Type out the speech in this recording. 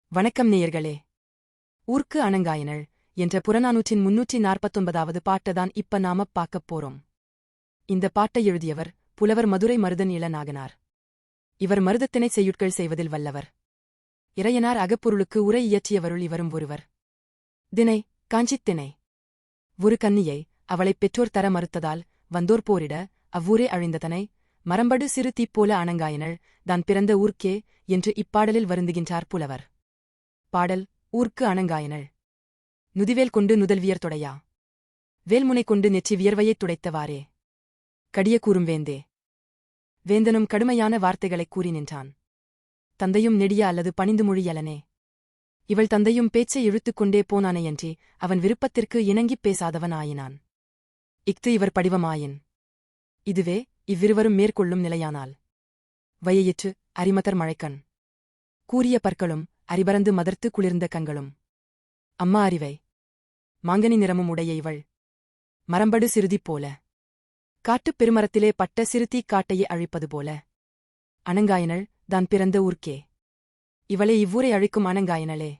வணக்கம் நேயர்களே. ஊர்க்கு அணங்காயனள் என்ற புறநானூற்றின் 349வது பாட்டதான் இப்ப நாம பார்க்கப் போறோம். இந்த பாட்டை எழுதியவர் புலவர் மதுரை மருதன் இளநாகனார். இவர் மருதத்திணை செய்யுட்கள் செய்வதில் வல்லவர். இறையனார் அகப்பொருளுக்கு உரை இயற்றியவருள் இவரும் ஒருவர். திணை காஞ்சித் திணை. ஒரு கன்னியை அவளைப் பெற்றோர் தர மறுத்ததால் வந்தோர் போரிட அவ்வூரே அழிந்ததனை மரம்படு சிறு தீப்போல அணங்காயனள் தான் பிறந்த ஊர்க்கே என்று இப்பாடலில் வருந்துகின்றார் புலவர். பாடல். ஊர்க்கு அணங்காயனள். நுதிவேல் கொண்டு நுதல்வியர் தொடையா. வேல்முனை கொண்டு நெற்றி வியர்வையைத் துடைத்தவாறே. கடிய கூறும் வேந்தே. வேந்தனும் கடுமையான வார்த்தைகளைக் கூறி நின்றான். தந்தையும் நெடிய அல்லது பணிந்து மொழியலனே. இவள் தந்தையும் பேச்சை இழுத்துக் கொண்டே போனானையன்றி அவன் விருப்பத்திற்கு இணங்கிப் பேசாதவன் ஆயினான். இஃது இவர் படிவமாயின். இதுவே இவ்விருவரும் மேற்கொள்ளும் நிலையானால். வையையிற்று அரிமதர் மழைக்கண். கூரிய பற்களும் அரிபரந்து மதர்த்து குளிர்ந்த கண்களும். அம்மா அறிவை. மாங்கனி நிறமும் உடைய இவள். மரம்படு சிறுதி போல. காட்டுப் பெருமரத்திலே பட்ட சிறுதீக் காட்டையே அழிப்பது போல. அணங்காயனள் தான் பிறந்த ஊர்க்கே. இவளே இவ்வூரை அழிக்கும் அணங்காயனளே.